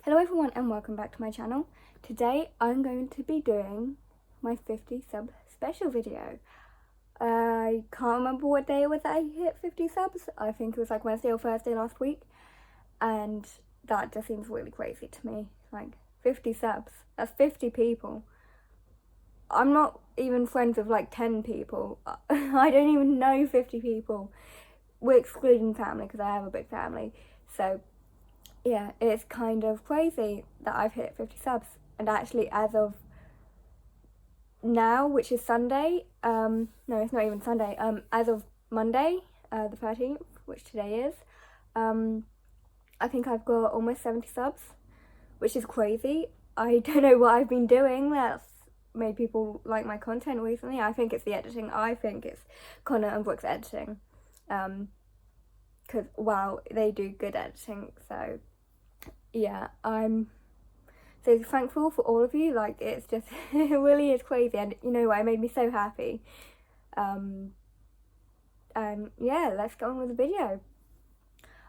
Hello everyone and welcome back to my channel. Today I'm going to be doing my 50 sub special video. I can't remember what day it was that I hit 50 subs. I think it was like Wednesday or Thursday last week. And that just seems really crazy to me. Like 50 subs, that's 50 people. I'm not even friends with like 10 people. I don't even know 50 people. We're excluding family because I have a big family. So yeah, it's kind of crazy that I've hit 50 subs. And actually, as of now, which is Sunday, no, it's not even Sunday, as of Monday, the 13th, which today is, I think I've got almost 70 subs, which is crazy. I don't know what I've been doing that's made people like my content recently. I think it's the editing. I think it's Connor and Brooke's editing. Because, wow, they do good editing, so yeah, I'm so thankful for all of you. Like, it's just, it really is crazy, and you know what, it made me so happy. And yeah, let's go on with the video.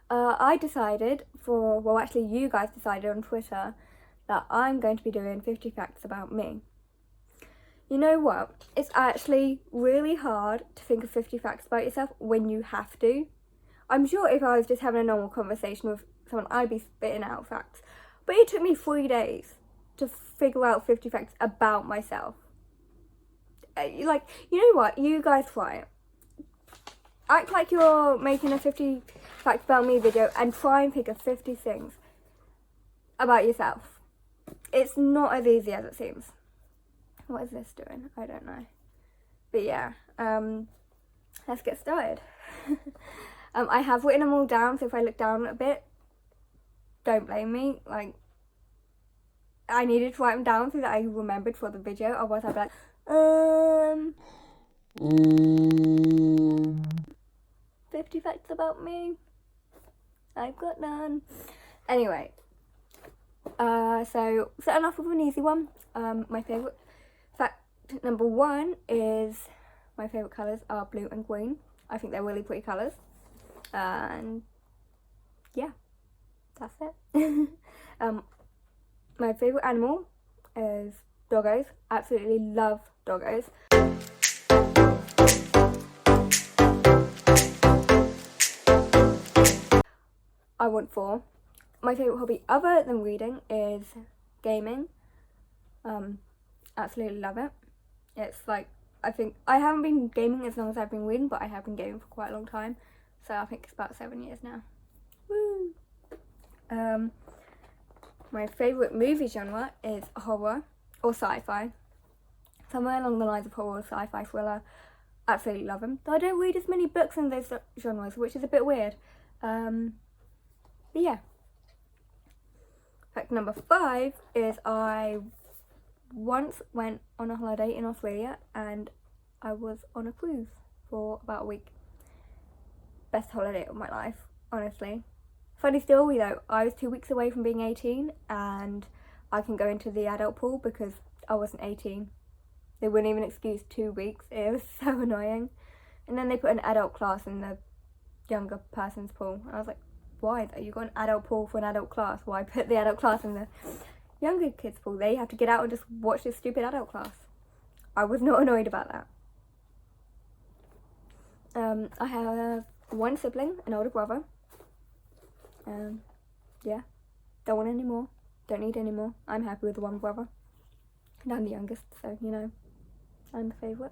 I decided actually you guys decided on Twitter that I'm going to be doing 50 facts about me. You know what, it's actually really hard to think of 50 facts about yourself when you have to. I'm sure if I was just having a normal conversation with someone, I'd be spitting out facts. But it took me 3 days to figure out 50 facts about myself. Like, you know what? You guys try it. Act like you're making a 50 facts about me video and try and think of 50 things about yourself. It's not as easy as it seems. What is this doing? I don't know. But yeah, let's get started. I have written them all down, so if I look down a bit, don't blame me. Like, I needed to write them down so that I remembered for the video, otherwise I'd be like, 50 facts about me. I've got none. Anyway, so starting off with an easy one. My favourite fact number 1 is my favourite colours are blue and green. I think they're really pretty colours. And yeah, that's it. My favourite animal is doggos. Absolutely love doggos. I want 4. My favourite hobby other than reading is gaming. Absolutely love it. It's like, I think I haven't been gaming as long as I've been reading, but I have been gaming for quite a long time. So I think it's about 7 years now. Woo! My favourite movie genre is horror or sci-fi. Somewhere along the lines of horror or sci-fi thriller. Absolutely love them. Though I don't read as many books in those genres, which is a bit weird. But yeah. Fact number 5 is I once went on a holiday in Australia and I was on a cruise for about a week. Best holiday of my life, honestly. Funny story though, I was 2 weeks away from being 18 and I can go into the adult pool because I wasn't 18. They wouldn't even excuse 2 weeks. It was so annoying. And then they put an adult class in the younger person's pool. And I was like, why though? You got an adult pool for an adult class. Why put the adult class in the younger kids pool? They have to get out and just watch this stupid adult class. I was not annoyed about that. I have 1 sibling, an older brother. Yeah, don't want any more, don't need any more. I'm happy with the 1 brother, and I'm the youngest, so you know, I'm the favourite.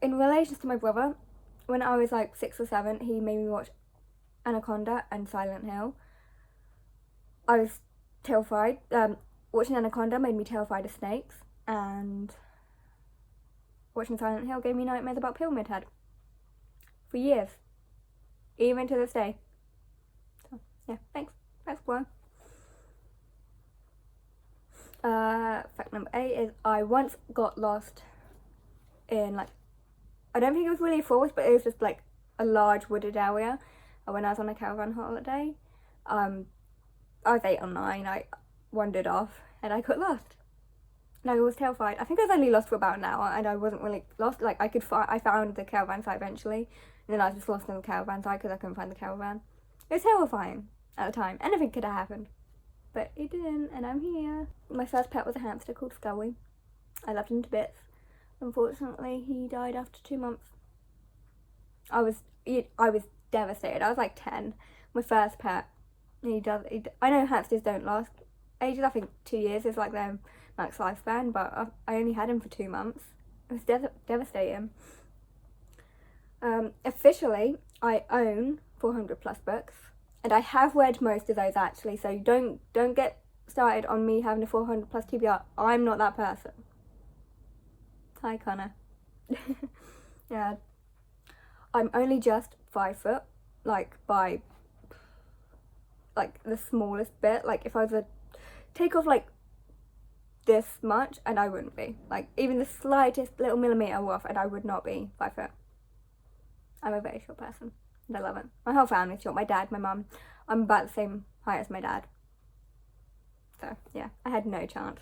In relation to my brother, when I was like 6 or 7, he made me watch Anaconda and Silent Hill. I was terrified. Watching Anaconda made me terrified of snakes, and watching Silent Hill gave me nightmares about Pyramid Head. For years. Even to this day. So, yeah, thanks. That's one. Fact number 8 is I once got lost in, like, I don't think it was really a forest, but it was just like a large wooded area when I was on a caravan holiday. I was 8 or 9, I wandered off and I got lost. And I was terrified. I think I was only lost for about an hour and I wasn't really lost. Like, I found the caravan site eventually. And then I was just lost in the caravan site because I couldn't find the caravan. It was terrifying. at the time. Anything could have happened, but it didn't, and I'm here. My first pet was a hamster called Scully. I loved him to bits. Unfortunately, he died after 2 months. I was devastated. I was like 10. My first pet. I know hamsters don't last ages. I think 2 years is like their max lifespan, but I only had him for 2 months. It was devastating. Officially, I own 400 plus books, and I have read most of those actually. So don't get started on me having a 400 plus TBR. I'm not that person. Hi, Connor. Yeah, I'm only just 5 foot, like by like the smallest bit. Like if I was to take off like this much, and I wouldn't be, like even the slightest little millimeter off, and I would not be 5 foot. I'm a very short person, and I love it. My whole family's short. My dad, my mum. I'm about the same height as my dad. So yeah, I had no chance.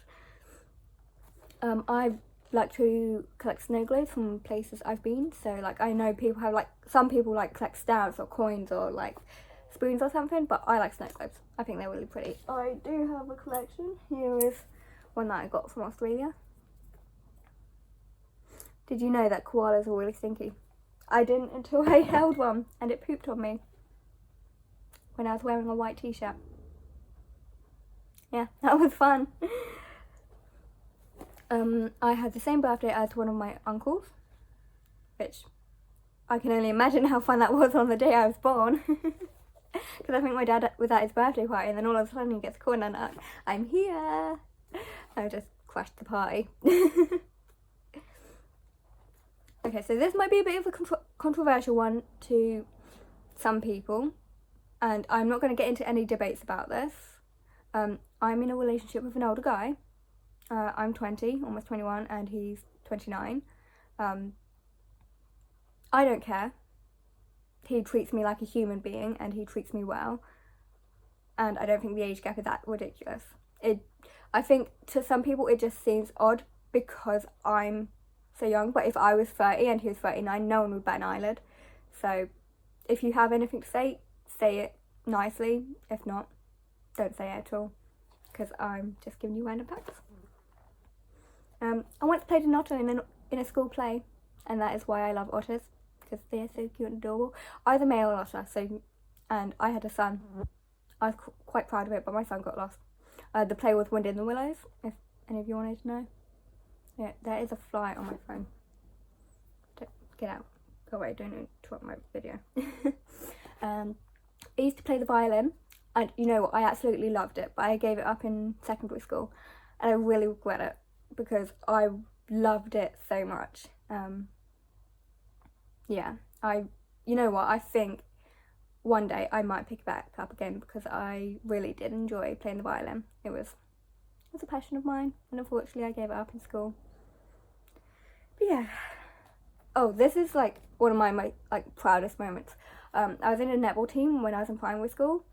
I like to collect snow globes from places I've been. So like I know people have like, some people like collect stamps or coins or like spoons or something, but I like snow globes. I think they're really pretty. I do have a collection. Here is one that I got from Australia. Did you know that koalas are really stinky? I didn't until I held one and it pooped on me when I was wearing a white t-shirt. Yeah, that was fun. I had the same birthday as one of my uncles, which I can only imagine how fun that was on the day I was born. Because I think my dad was at his birthday party, and then all of a sudden he gets called and I'm here. I just crashed the party. Okay, so this might be a bit of a controversial one to some people, and I'm not going to get into any debates about this. I'm in a relationship with an older guy. I'm 20, almost 21, and he's 29. I don't care. He treats me like a human being, and he treats me well. And I don't think the age gap is that ridiculous. I think to some people it just seems odd because I'm so young, but if I was 30 and he was 39, no one would bat an eyelid. So if you have anything to say it nicely. If not, don't say it at all, because I'm just giving you random facts. I once played an otter in a school play, and that is why I love otters, because they're so cute and adorable. I was a male otter, and I had a son. I was quite proud of it, but my son got lost. The play was Wind in the Willows, if any of you wanted to know. Yeah, there is a fly on my phone. Get out. Go away, don't interrupt my video. I used to play the violin, and you know what, I absolutely loved it, but I gave it up in secondary school, and I really regret it, because I loved it so much. Yeah, you know what, I think one day I might pick it back up again, because I really did enjoy playing the violin. It was a passion of mine, and unfortunately I gave it up in school. But yeah. Oh, this is like one of my like proudest moments. I was in a netball team when I was in primary school,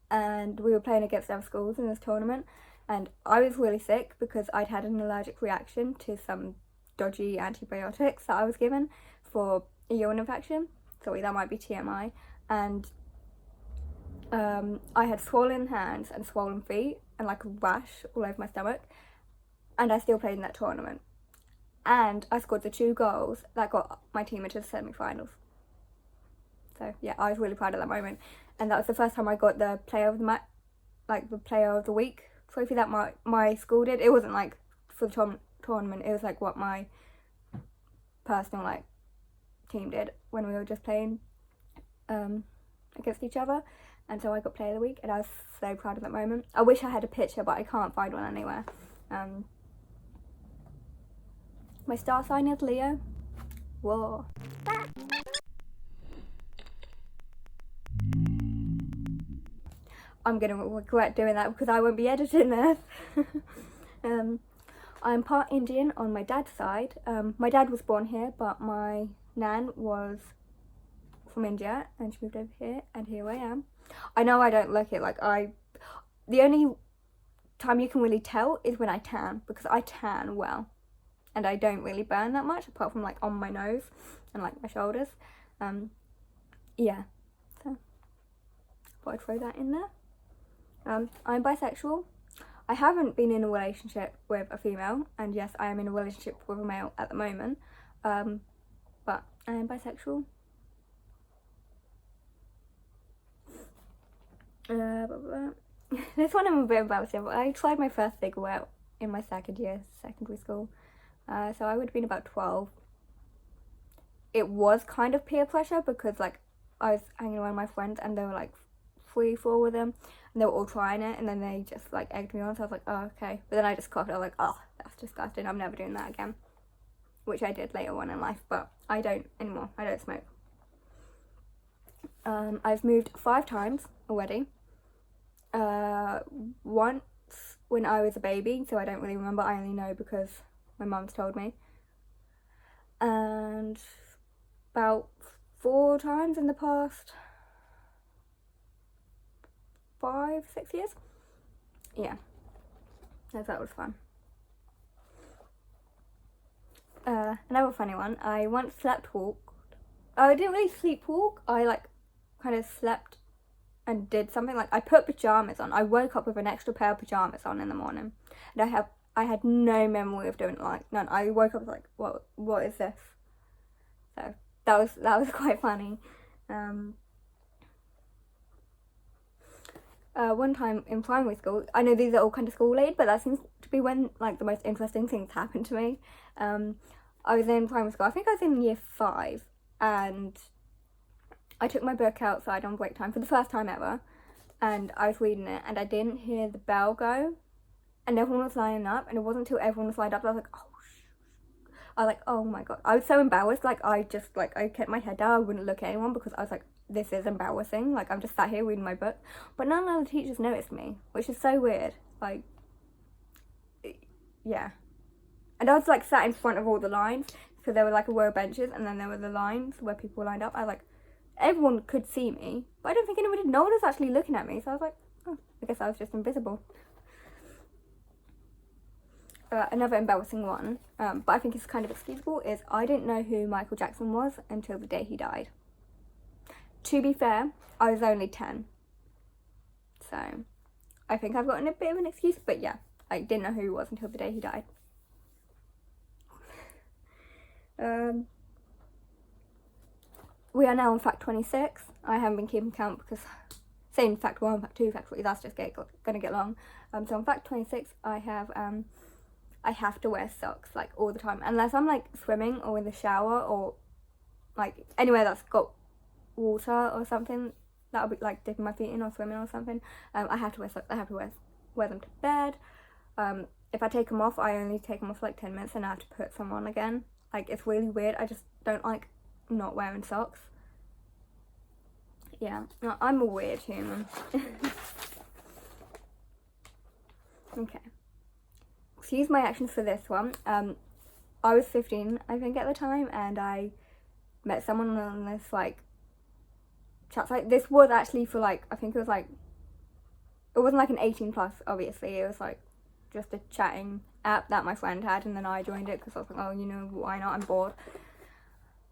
and we were playing against other schools in this tournament, and I was really sick because I'd had an allergic reaction to some dodgy antibiotics that I was given for a urine infection. Sorry, that might be TMI. And I had swollen hands and swollen feet and like a rash all over my stomach, and I still played in that tournament. And I scored the 2 goals that got my team into the semi-finals. So yeah, I was really proud of that moment. And that was the first time I got the player of the match, like the player of the week trophy that my school did. It wasn't like for the tournament, it was like what my personal like team did when we were just playing against each other. And so I got player of the week, and I was so proud of that moment. I wish I had a picture, but I can't find one anywhere. My star sign is Leo. Whoa. I'm gonna regret doing that because I won't be editing this. I'm part Indian on my dad's side. My dad was born here, but my nan was from India and she moved over here, and here I am. I know I don't look it, the only time you can really tell is when I tan, because I tan well. And I don't really burn that much, apart from like on my nose and like my shoulders. Yeah, so but I'd throw that in there. I'm bisexual. I haven't been in a relationship with a female, and yes, I am in a relationship with a male at the moment, but I am bisexual. This one I'm a bit embarrassed of. I tried my first cigarette out in my second year secondary school, so I would have been about 12. It was kind of peer pressure because like I was hanging around my friends and there were like 3, 4 of them, and they were all trying it, and then they just like egged me on, so I was like, oh, okay. But then I just coughed. I was like, oh, that's disgusting, I'm never doing that again, which I did later on in life, but I don't anymore. I don't smoke. I've moved 5 times already. Once when I was a baby, so I don't really remember. I only know because my mum's told me. And about 4 times in the past 5, 6 years. Yeah, that was fun. Another funny one. I once sleepwalked. I didn't really sleepwalk. I like kind of slept and did something. Like I put pajamas on. I woke up with an extra pair of pajamas on in the morning, and I had no memory of doing it. Like none. I woke up like, what is this? So that was quite funny. One time in primary school, I know these are all kind of school related, but that seems to be when like the most interesting things happened to me. I was in primary school. I think I was in year 5, and I took my book outside on break time for the first time ever, and I was reading it, and I didn't hear the bell go, and everyone was lining up, and it wasn't until everyone was lined up that I was like, oh, I was like, oh my god. I was so embarrassed. Like I kept my head down. I wouldn't look at anyone because I was like, this is embarrassing. Like I'm just sat here reading my book, but none of the teachers noticed me, which is so weird. Like, yeah. And I was like sat in front of all the lines, so there were like a row of benches, and then there were the lines where people were lined up. I was like, everyone could see me, but I don't think anybody, no one was actually looking at me, so I was like, oh, I guess I was just invisible. Another embarrassing one, but I think it's kind of excusable, is I didn't know who Michael Jackson was until the day he died. To be fair, I was only 10, so I think I've gotten a bit of an excuse, but yeah, I didn't know who he was until the day he died. We are now on fact 26. I haven't been keeping count because saying fact 1, fact 2, fact 3, that's just gonna get long. So on fact 26, I have to wear socks like all the time, unless I'm like swimming or in the shower or like anywhere that's got water or something that I'll be like dipping my feet in or swimming or something. I have to wear socks. I have to wear them to bed. If I take them off, I only take them off for like 10 minutes and I have to put some on again. Like it's really weird. I just don't like not wearing socks. Yeah, no, I'm a weird human. Okay. Excuse my actions for this one. I was 15, I think, at the time, and I met someone on this like chat site. This was actually for like, I think it was like, it wasn't like an 18 plus, obviously. It was like just a chatting app that my friend had, and then I joined it because I was like, oh, you know, why not? I'm bored.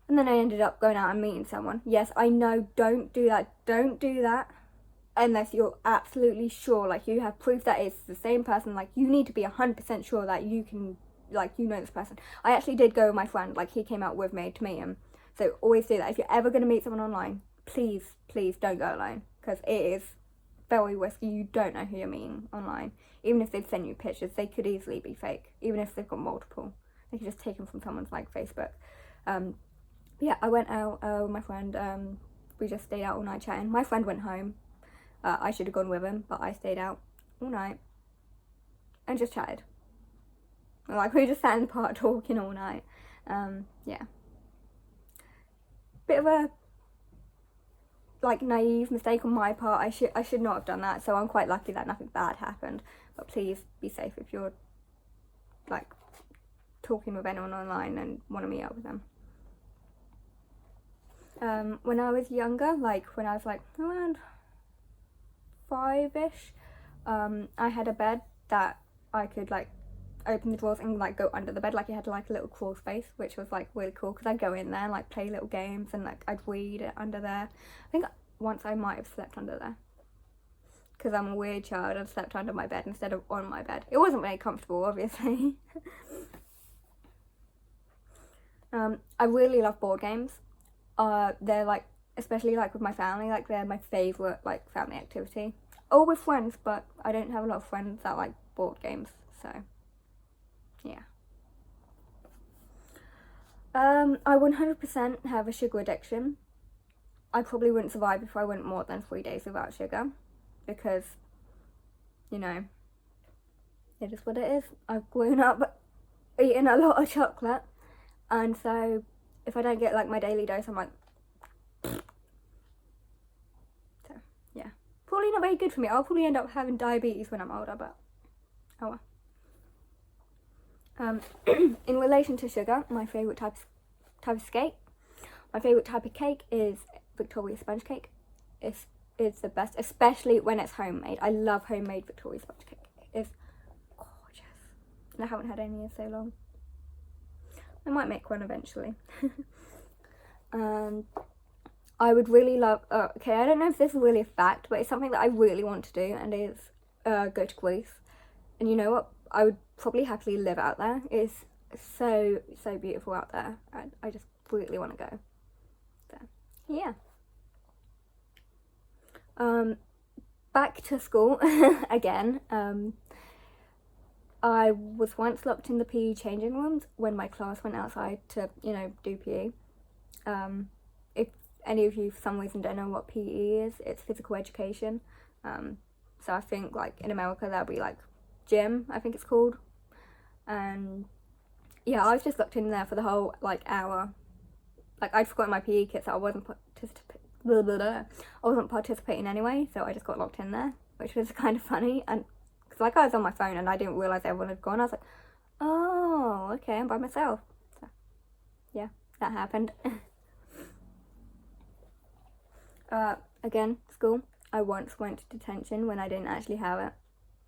And then I ended up going out and meeting someone. Yes, I know, don't do that. Don't do that unless you're absolutely sure, like you have proof that it's the same person. Like you need to be 100% sure that you can, like, you know this person. I actually did go with my friend, like he came out with me to meet him. So always do that. If you're ever going to meet someone online, please don't go alone, because it is very risky. You don't know who you're meeting online. Even if they've sent you pictures, they could easily be fake. Even if they've got multiple, they could just take them from someone's like Facebook. Yeah, I went out with my friend. We just stayed out all night chatting. My friend went home. I should have gone with him, but I stayed out all night and just chatted. Like we just sat in the park talking all night. Yeah. Bit of a like naive mistake on my part. I should not have done that. So I'm quite lucky that nothing bad happened. But please be safe if you're like talking with anyone online and want to meet up with them. When I was younger, like when I was like around 5-ish, I had a bed that I could like open the drawers and like go under the bed. Like it had like a little crawl space, which was like really cool because I'd go in there and like play little games and like I'd read it under there. I think once I might have slept under there. because I'm a weird child and slept under my bed instead of on my bed. It wasn't very comfortable, obviously. I really love board games. They're like, especially like with my family, like they're my favourite like family activity. Or with friends, but I don't have a lot of friends that like board games, so yeah. I 100% have a sugar addiction. I probably wouldn't survive if I went more than 3 days without sugar, because, you know, it is what it is. I've grown up eating a lot of chocolate, and so if I don't get like my daily dose, I'm like, so yeah, probably not very good for me. I'll probably end up having diabetes when I'm older, but oh well. In relation to sugar, my favourite type of cake. My favourite type of cake is Victoria sponge cake. It's the best, especially when it's homemade. I love homemade Victoria sponge cake. It's gorgeous. And I haven't had any in so long. I might make one eventually. I would really love, okay, I don't know if this is really a fact, but it's something that I really want to do, and it's go to Greece. And you know what? I would probably happily live out there. It's so beautiful out there. I just really want to go. So, yeah. Back to school again. I was once locked in the PE changing rooms when my class went outside to, you know, do PE. If any of you for some reason don't know what PE is, it's physical education. So I think like in America that'll be like gym, I think it's called. And yeah, I was just locked in there for the whole like hour. Like I'd forgotten my PE kit, so I wasn't participating anyway, so I just got locked in there, which was kind of funny. And because like I was on my phone and I didn't realise everyone had gone, I was like, oh, okay, I'm by myself. So yeah, that happened. Again, school. I once went to detention when I didn't actually have it.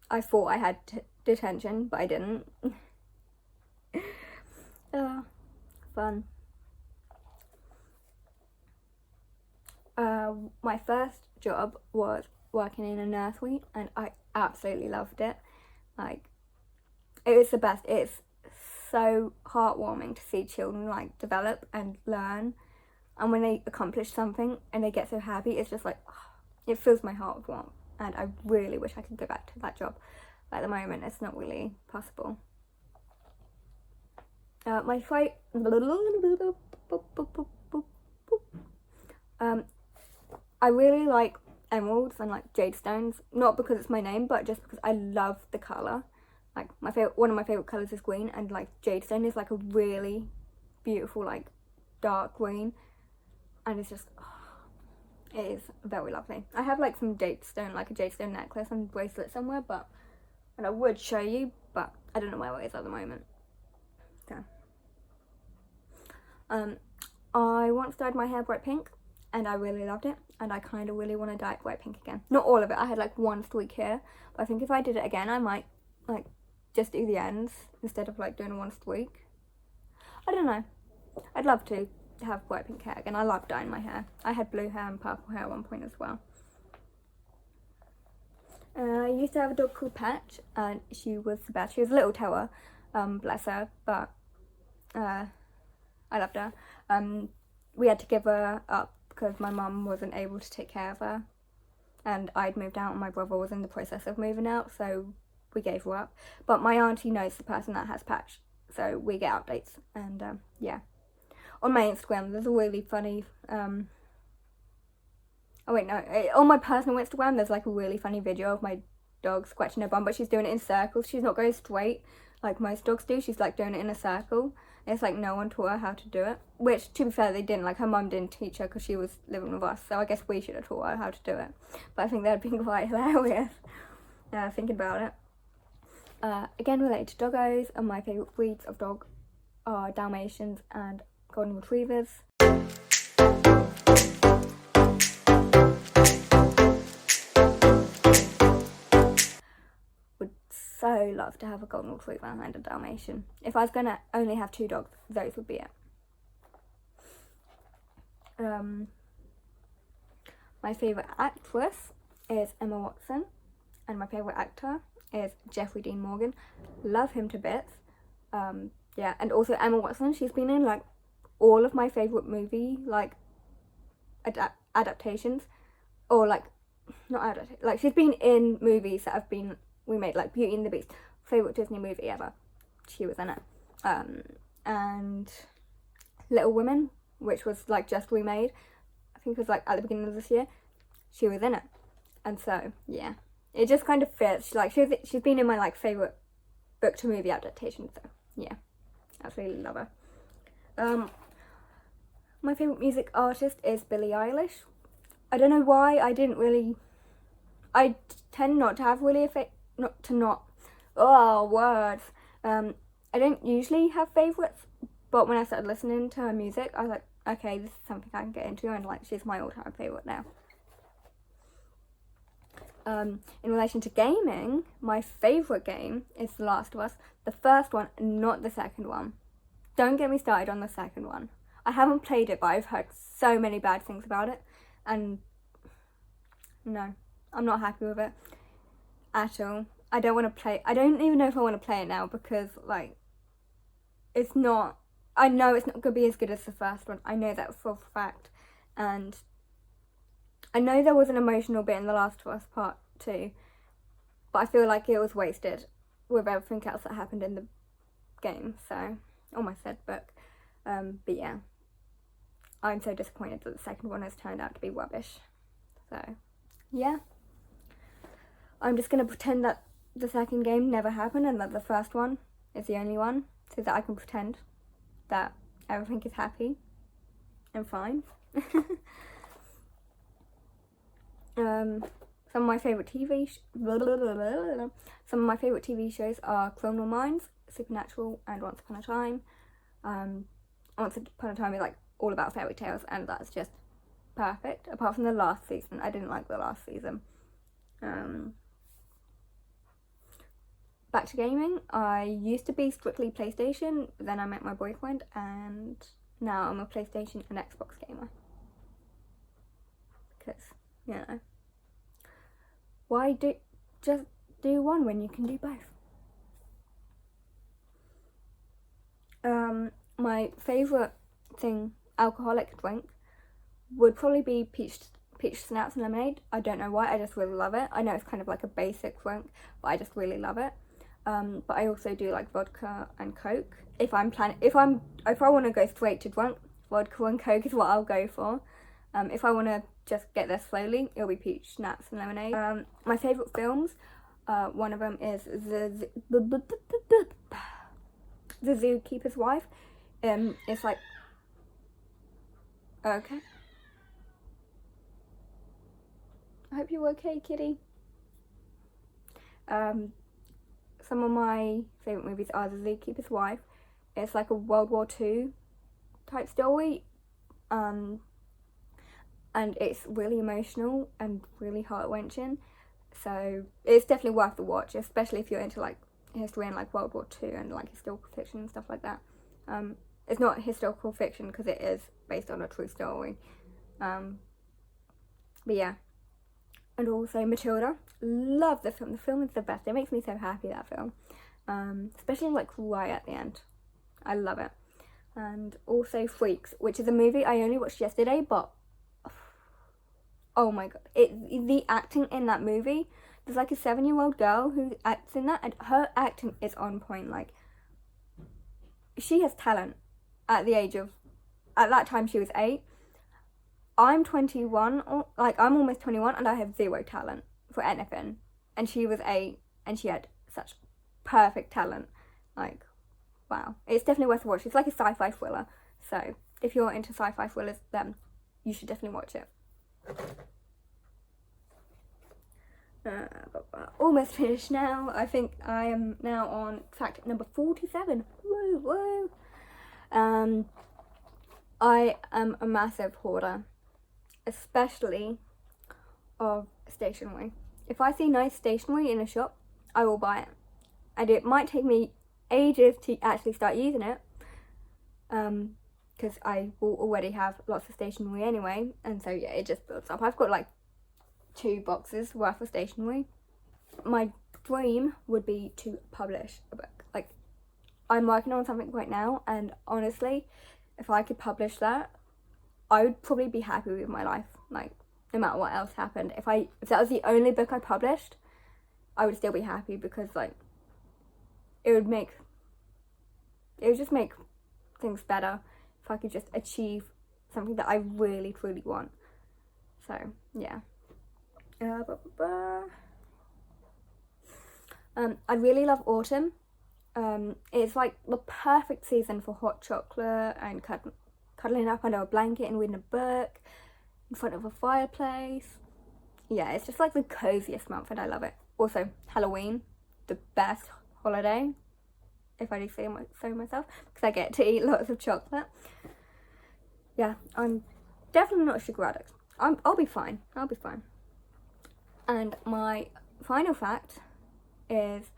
I thought I had detention, but I didn't. Fun. My first job was working in a nursery, and I absolutely loved it. Like, it was the best. It's so heartwarming to see children like develop and learn, and when they accomplish something and they get so happy, it's just like, it fills my heart with warmth. And I really wish I could go back to that job. But at the moment, it's not really possible. My fight. I really like emeralds and like jade stones, not because it's my name, but just because I love the colour. Like one of my favourite colours is green, and like jade stone is like a really beautiful like dark green, and it's just, it is very lovely. I have like some jade stone, like a jade stone necklace and bracelet somewhere, and I would show you, but I don't know where it is at the moment. So, I once dyed my hair bright pink, and I really loved it, and I kind of really want to dye it bright pink again. Not all of it, I had like one streak here, but I think if I did it again, I might like just do the ends instead of like doing one streak. I don't know. I'd love to have bright pink hair again. I love dyeing my hair. I had blue hair and purple hair at one point as well. I used to have a dog called Patch, and she was the best. She was a little terror, bless her, but I loved her. We had to give her up because my mum wasn't able to take care of her, and I'd moved out and my brother was in the process of moving out, so we gave her up. But my auntie knows the person that has Patch, so we get updates. And yeah, on my Instagram there's a really funny on my personal Instagram there's like a really funny video of my dog scratching her bum, but she's doing it in circles. She's not going straight like most dogs do. She's like doing it in a circle. It's like no one taught her how to do it, which to be fair they didn't. Like her mum didn't teach her because she was living with us, so I guess we should have taught her how to do it. But I think that'd been quite hilarious thinking about it. Again, related to doggos, and my favourite breeds of dog are Dalmatians and Golden Retrievers. Would so love to have a Golden Retriever and a Dalmatian. If I was going to only have 2 dogs, those would be it. My favourite actress is Emma Watson. and my favourite actor is Jeffrey Dean Morgan. Love him to bits. Yeah, and also Emma Watson. She's been in like all of my favourite movie like adaptations, or like not adaptations. Like she's been in movies that have been remade, like Beauty and the Beast, favourite Disney movie ever. She was in it. And Little Women, which was like just remade. I think it was like at the beginning of this year. She was in it, and so yeah, it just kind of fits. Like she's been in my like favourite book to movie adaptation. So yeah, absolutely love her. My favourite music artist is Billie Eilish. I don't know why I tend not to have really words. I don't usually have favourites, but when I started listening to her music, I was like, okay, this is something I can get into, and like she's my all-time favourite now. In relation to gaming, my favourite game is The Last of Us. The first one, not the second one. Don't get me started on the second one. I haven't played it, but I've heard so many bad things about it, and no, I'm not happy with it at all. I don't want to play. I don't even know if I want to play it now because like it's not. I know it's not going to be as good as the first one. I know that for a fact, and I know there was an emotional bit in The Last of Us Part 2, but I feel like it was wasted with everything else that happened in the game. So, almost said book. But yeah, I'm so disappointed that the second one has turned out to be rubbish. So, yeah. I'm just going to pretend that the second game never happened and that the first one is the only one, so that I can pretend that everything is happy and fine. Some of my favourite TV shows are Criminal Minds, Supernatural, and Once Upon a Time. Once Upon a Time is like all about fairy tales, and that's just perfect. Apart from the last season, I didn't like the last season. Back to gaming. I used to be strictly PlayStation, but then I met my boyfriend, and now I'm a PlayStation and Xbox gamer. Because, you know, why just do one when you can do both? My favourite alcoholic drink would probably be peach schnapps and lemonade. I don't know why, I just really love it. I know it's kind of like a basic drink, but I just really love it. But I also do like vodka and Coke. If I want to go straight to drunk, vodka and Coke is what I'll go for. If I want to just get there slowly, it'll be peach schnapps and lemonade. My favourite films, one of them is The Zookeeper's Wife. It's like, okay. I hope you're okay, kitty. Some of my favourite movies are The Zookeeper's Wife. It's like a World War II type story. And it's really emotional and really heart-wrenching. So it's definitely worth the watch, especially if you're into like history and like World War II and like historical fiction and stuff like that. It's not historical fiction because it is based on a true story. But yeah. And also Matilda. Love the film. The film is the best. It makes me so happy, that film. Especially like right at the end. I love it. And also Freaks, which is a movie I only watched yesterday, but oh my god. The acting in that movie, there's like a 7-year-old girl who acts in that, and her acting is on point. Like, she has talent at that time she was 8. I'm 21, I'm almost 21, and I have zero talent for anything. And she was 8, and she had such perfect talent. Like, wow. It's definitely worth a watch. It's like a sci-fi thriller. So, if you're into sci-fi thrillers, then you should definitely watch it. Almost finished now. I think I am now on fact number 47. Woo. I am a massive hoarder, especially of stationery. If I see nice stationery in a shop, I will buy it. And it might take me ages to actually start using it, because I will already have lots of stationery anyway, and so yeah, it just builds up. I've got like 2 boxes worth of stationery, my dream would be to publish a book. Like, I'm working on something right now, and honestly, if I could publish that, I would probably be happy with my life. Like, no matter what else happened, if that was the only book I published, I would still be happy, because like it would just make things better if I could just achieve something that I really truly want. So yeah. I really love autumn. It's like the perfect season for hot chocolate and cuddling up under a blanket and reading a book in front of a fireplace. Yeah, it's just like the coziest month, and I love it. Also, Halloween, the best holiday, if I do say so myself, because I get to eat lots of chocolate. Yeah, I'm definitely not a sugar addict. I'll be fine. I'll be fine. And my final fact is,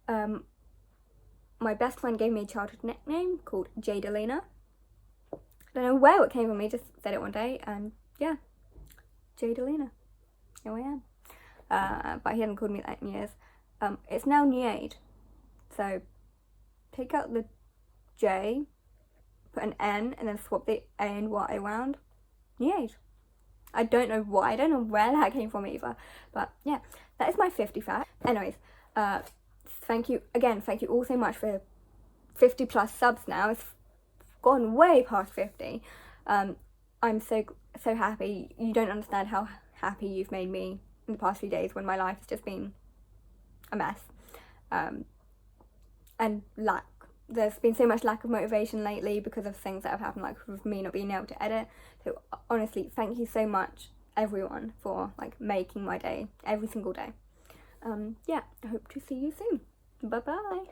my best friend gave me a childhood nickname called Jadalina. I don't know where it came from, he just said it one day, and yeah, Jadalina. Here I am. But he hasn't called me that in years. It's now Niaid. So take out the J, put an N, and then swap the A and Y around. Niaid. I don't know why, I don't know where that came from either. But yeah, that is my 50 fact. Anyways, thank you all so much for 50 plus subs now. It's gone way past 50. I'm so happy. You don't understand how happy you've made me in the past few days when my life has just been a mess. And there's been so much lack of motivation lately because of things that have happened, like with me not being able to edit. So honestly, thank you so much, everyone, for like making my day every single day. Yeah, I hope to see you soon. Bye bye.